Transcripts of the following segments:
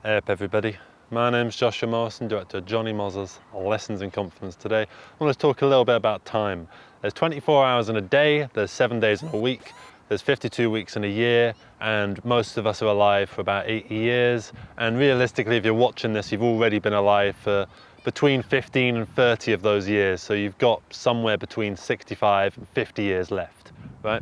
Hey up everybody, my name's Joshua Morrison, director of Johnny Moz's Lessons in Confidence. Today I want to talk a little bit about time. There's 24 hours in a day, there's 7 days in a week, there's 52 weeks in a year, and most of us are alive for about 80 years. And realistically, if you're watching this, you've already been alive for between 15 and 30 of those years, so you've got somewhere between 65 and 50 years left, right?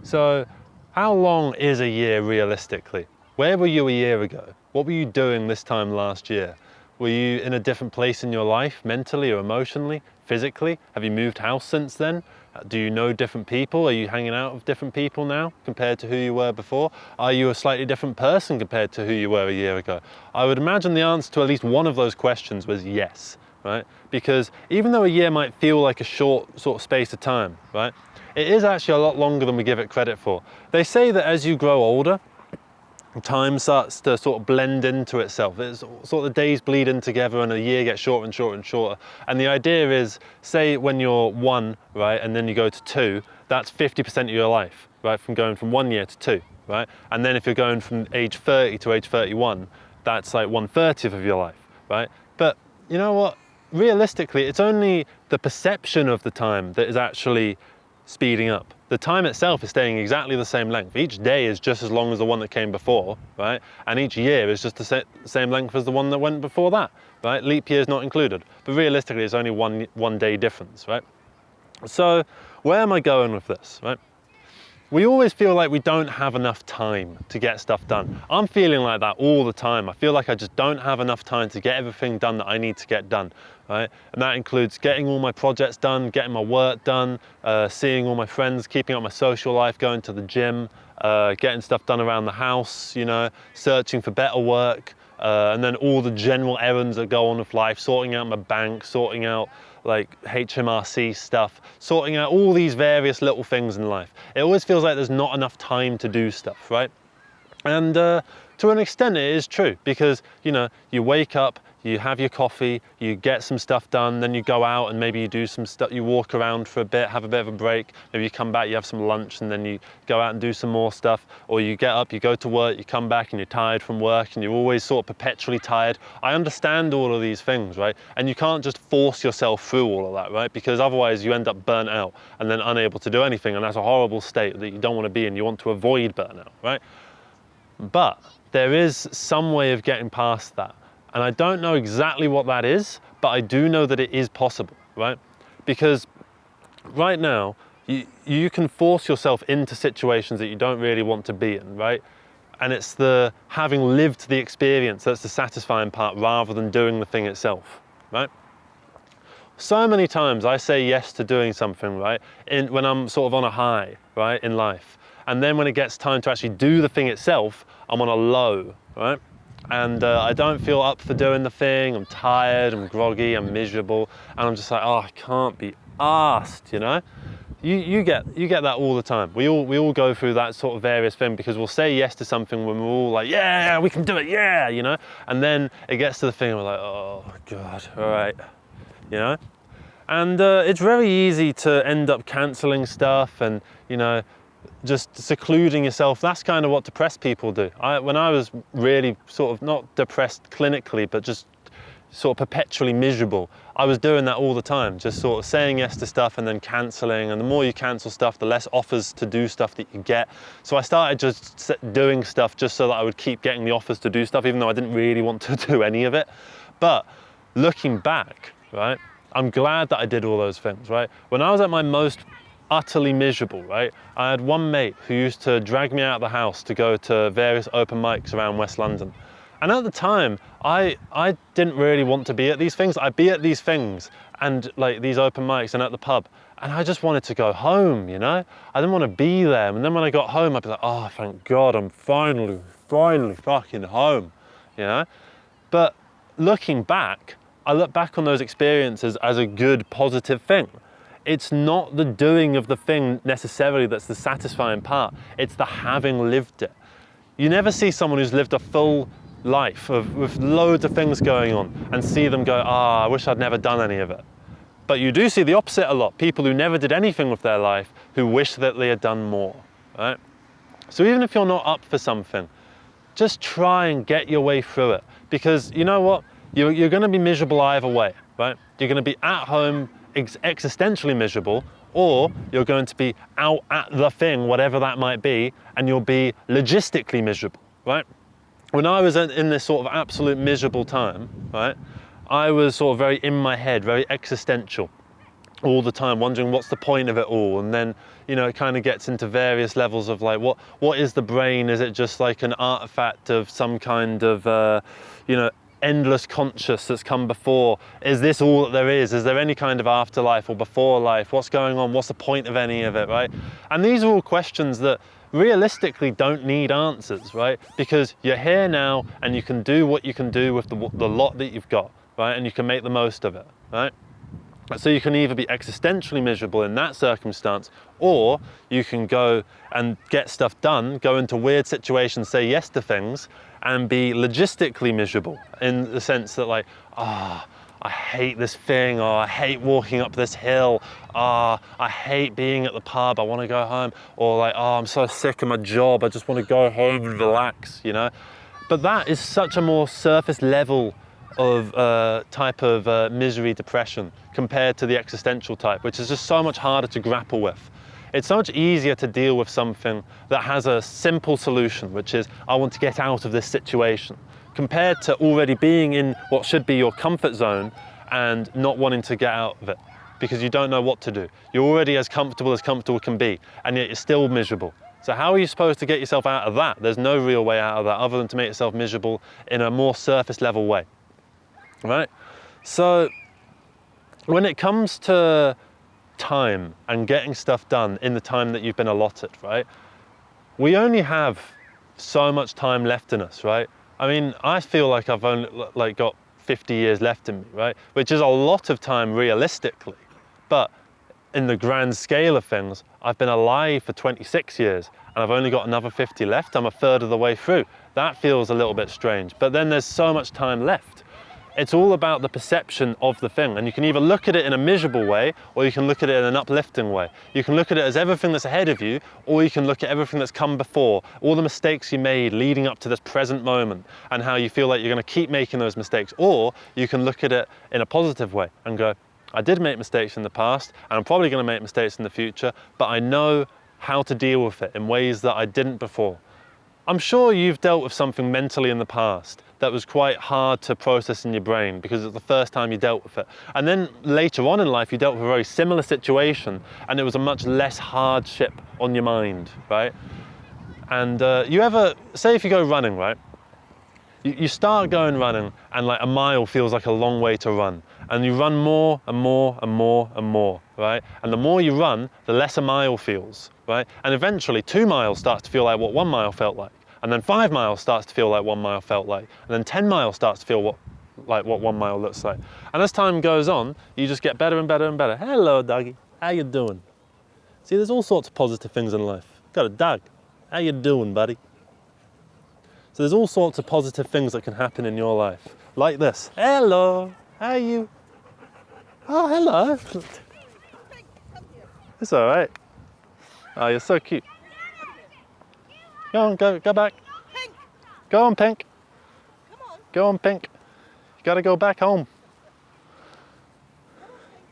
So how long is a year realistically? Where were you a year ago? What were you doing this time last year? Were you in a different place in your life, mentally or emotionally, physically? Have you moved house since then? Do you know different people? Are you hanging out with different people now compared to who you were before? Are you a slightly different person compared to who you were a year ago? I would imagine the answer to at least one of those questions was yes, right? Because even though a year might feel like a short sort of space of time, right? It is actually a lot longer than we give it credit for. They say that as you grow older, time starts to sort of blend into itself. It's sort of the days bleed in together and a year gets shorter and shorter and shorter. And the idea is, say when you're 1, right, and then you go to 2, that's 50% of your life, right, from going from 1 year to 2, right? And then if you're going from age 30 to age 31, that's like 1/30 of your life, right? But you know what? Realistically, it's only the perception of the time that is actually speeding up. The time itself is staying exactly the same length. Each day is just as long as the one that came before, right? And each year is just the same length as the one that went before that, right? Leap year is not included. But realistically, it's only one day difference, right? So where am I going with this, right? We always feel like we don't have enough time to get stuff done. I'm feeling like that all the time. I feel like I just don't have enough time to get everything done that I need to get done, right? And that includes getting all my projects done, getting my work done, seeing all my friends, keeping up my social life, going to the gym, getting stuff done around the house, you know, searching for better work, and then all the general errands that go on with life, sorting out my bank, sorting out like HMRC stuff, sorting out all these various little things in life. It always feels like there's not enough time to do stuff, right? And to an extent it is true, because you know, you wake up, you have your coffee, you get some stuff done, then you go out and maybe you do some stuff, you walk around for a bit, have a bit of a break, maybe you come back, you have some lunch, and then you go out and do some more stuff, or you get up, you go to work, you come back and you're tired from work and you're always sort of perpetually tired. I understand all of these things, right? And you can't just force yourself through all of that, right? Because otherwise you end up burnt out and then unable to do anything, and that's a horrible state that you don't want to be in. You want to avoid burnout, right? But there is some way of getting past that. And I don't know exactly what that is, but I do know that it is possible, right? Because right now, you can force yourself into situations that you don't really want to be in, right? And it's the having lived the experience that's the satisfying part rather than doing the thing itself, right? So many times I say yes to doing something, right? When I'm sort of on a high, right, in life. And then when it gets time to actually do the thing itself, I'm on a low, right? And I don't feel up for doing the thing. I'm tired, I'm groggy, I'm miserable, and I'm just like, oh, I can't be arsed, you know? You get that all the time. We all go through that sort of various thing, because we'll say yes to something when we're all like, yeah, we can do it, yeah, you know? And then it gets to the thing, and we're like, oh God, all right, you know? And it's very easy to end up cancelling stuff and, you know, just secluding yourself. That's kind of what depressed people do. When I was really sort of not depressed clinically, but just sort of perpetually miserable, I was doing that all the time, just sort of saying yes to stuff and then cancelling. And the more you cancel stuff, the less offers to do stuff that you get. So I started just doing stuff just so that I would keep getting the offers to do stuff, even though I didn't really want to do any of it. But looking back, right, I'm glad that I did all those things, right? When I was at my most utterly miserable, right, I had one mate who used to drag me out of the house to go to various open mics around West London. And at the time, I didn't really want to be at these things. I'd be at these things and like these open mics and at the pub, and I just wanted to go home, you know? I didn't want to be there. And then when I got home, I'd be like, oh, thank God, I'm finally fucking home, you know? But looking back, I look back on those experiences as a good, positive thing. It's not the doing of the thing necessarily that's the satisfying part. It's the having lived it. You never see someone who's lived a full life with loads of things going on and see them go, I wish I'd never done any of it. But you do see the opposite a lot. People who never did anything with their life who wish that they had done more, right? So even if you're not up for something, just try and get your way through it. Because you know what? You're going to be miserable either way, right? You're going to be at home existentially miserable, or you're going to be out at the thing, whatever that might be, and you'll be logistically miserable, right? When I was in this sort of absolute miserable time, right, I was sort of very in my head, very existential all the time, wondering what's the point of it all. And then, you know, it kind of gets into various levels of like, what is the brain? Is it just like an artifact of some kind of, you know, endless conscious that's come before? Is this all that there is? Is there any kind of afterlife or before life? What's going on? What's the point of any of it, right? And these are all questions that realistically don't need answers, right? Because you're here now and you can do what you can do with the lot that you've got, right? And you can make the most of it, right? So you can either be existentially miserable in that circumstance, or you can go and get stuff done, go into weird situations, say yes to things, and be logistically miserable in the sense that like, I hate this thing, or I hate walking up this hill, I hate being at the pub, I want to go home, or like, I'm so sick of my job, I just want to go home and relax, you know? But that is such a more surface level of type of misery depression compared to the existential type, which is just so much harder to grapple with. It's so much easier to deal with something that has a simple solution, which is, I want to get out of this situation, compared to already being in what should be your comfort zone and not wanting to get out of it because you don't know what to do. You're already as comfortable can be, and yet you're still miserable. So how are you supposed to get yourself out of that? There's no real way out of that other than to make yourself miserable in a more surface level way, right? So when it comes to time and getting stuff done in the time that you've been allotted, right? We only have so much time left in us, right? I mean, I feel like I've only got 50 years left in me, right? Which is a lot of time realistically, but in the grand scale of things, I've been alive for 26 years and I've only got another 50 left. I'm a third of the way through. That feels a little bit strange, but then there's so much time left. It's all about the perception of the thing, and you can either look at it in a miserable way or you can look at it in an uplifting way. You can look at it as everything that's ahead of you, or you can look at everything that's come before, all the mistakes you made leading up to this present moment and how you feel like you're going to keep making those mistakes. Or you can look at it in a positive way and go, I did make mistakes in the past and I'm probably going to make mistakes in the future, but I know how to deal with it in ways that I didn't before. I'm sure you've dealt with something mentally in the past that was quite hard to process in your brain because it's the first time you dealt with it. And then later on in life, you dealt with a very similar situation and it was a much less hardship on your mind, right? And you ever, say if you go running, right? You start going running and like a mile feels like a long way to run. And you run more and more and more and more, right? And the more you run, the less a mile feels, right? And eventually 2 miles starts to feel like what 1 mile felt like. And then 5 miles starts to feel like 1 mile felt like. And then 10 miles starts to feel like what 1 mile looks like. And as time goes on, you just get better and better and better. Hello, doggy. How you doing? See, there's all sorts of positive things in life. Got a dog. How you doing, buddy? So there's all sorts of positive things that can happen in your life. Like this. Hello. How are you? Oh, hello. It's all right. Oh, you're so cute. Go on, go back. Pink. Go on, Pink. Come on. Go on, Pink. You gotta go back home.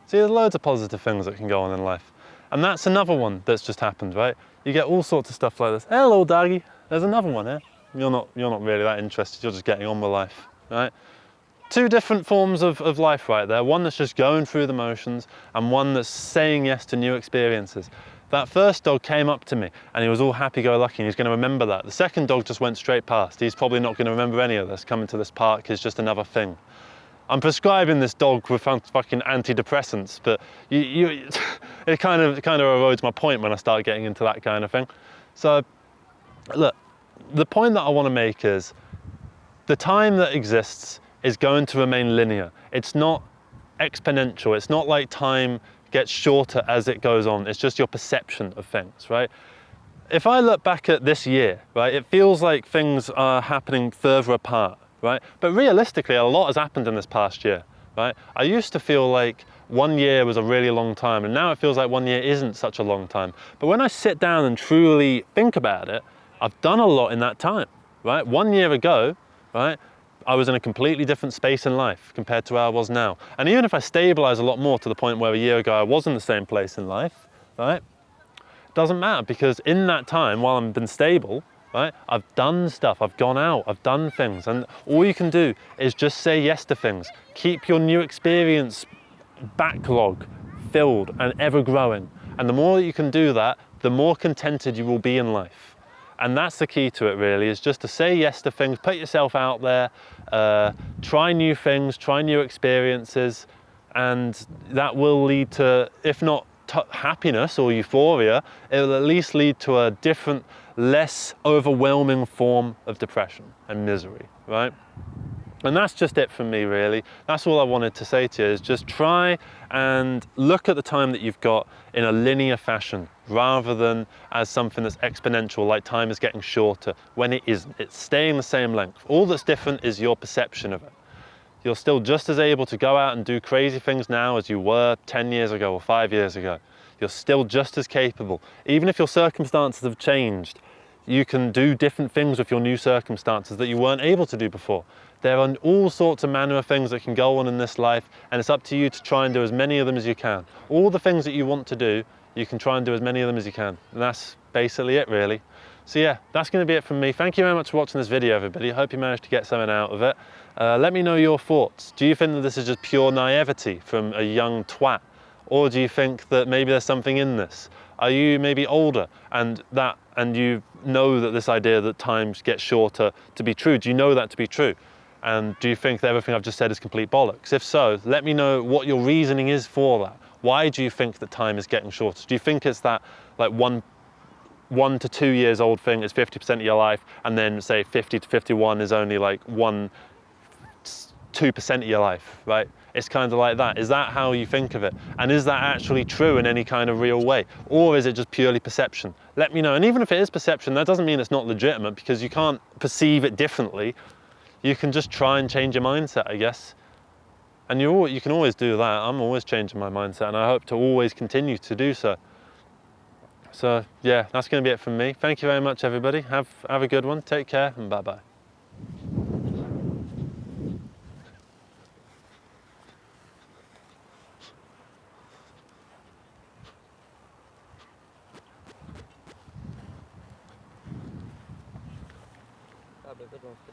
See, there's loads of positive things that can go on in life. And that's another one that's just happened, right? You get all sorts of stuff like this. Hello, doggy. There's another one here. You're not really that interested, you're just getting on with life, right? 2 different forms of life right there. One that's just going through the motions and one that's saying yes to new experiences. That first dog came up to me and he was all happy-go-lucky and he's going to remember that. The second dog just went straight past. He's probably not going to remember any of this. Coming to this park is just another thing. I'm prescribing this dog with fucking antidepressants, but it kind of erodes my point when I start getting into that kind of thing. So, look, the point that I want to make is the time that exists is going to remain linear. It's not exponential. It's not like time gets shorter as it goes on. It's just your perception of things, right? If I look back at this year, right, it feels like things are happening further apart, right? But realistically, a lot has happened in this past year, right? I used to feel like 1 year was a really long time, and now it feels like 1 year isn't such a long time. But when I sit down and truly think about it, I've done a lot in that time, right? 1 year ago, right, I was in a completely different space in life compared to where I was now. And even if I stabilize a lot more to the point where a year ago I was in the same place in life, right, it doesn't matter, because in that time, while I've been stable, right, I've done stuff, I've gone out, I've done things, and all you can do is just say yes to things. Keep your new experience backlog filled and ever growing. And the more you can do that, the more contented you will be in life. And that's the key to it, really, is just to say yes to things, put yourself out there, try new things, try new experiences, and that will lead to, if not happiness or euphoria, it will at least lead to a different, less overwhelming form of depression and misery, right? And that's just it from me, really. That's all I wanted to say to you, is just try and look at the time that you've got in a linear fashion, rather than as something that's exponential, like time is getting shorter, when it isn't. It's staying the same length. All that's different is your perception of it. You're still just as able to go out and do crazy things now as you were 10 years ago or 5 years ago. You're still just as capable. Even if your circumstances have changed, you can do different things with your new circumstances that you weren't able to do before. There are all sorts of manner of things that can go on in this life, and it's up to you to try and do as many of them as you can. All the things that you want to do, you can try and do as many of them as you can. And that's basically it, really. So yeah, that's going to be it from me. Thank you very much for watching this video, everybody. I hope you managed to get something out of it. Let me know your thoughts. Do you think that this is just pure naivety from a young twat? Or do you think that maybe there's something in this? Are you maybe older and you know that this idea that times get shorter to be true? Do you know that to be true? And do you think that everything I've just said is complete bollocks? If so, let me know what your reasoning is for that. Why do you think that time is getting shorter? Do you think it's that like one to 2 years old thing is 50% of your life, and then say 50 to 51 is only like 2% of your life, right? It's kind of like that. Is that how you think of it? And is that actually true in any kind of real way? Or is it just purely perception? Let me know. And even if it is perception, that doesn't mean it's not legitimate, because you can't perceive it differently. You can just try and change your mindset, I guess. And you can always do that. I'm always changing my mindset, and I hope to always continue to do so. So yeah, that's going to be it from me. Thank you very much, everybody. Have a good one. Take care, and bye-bye.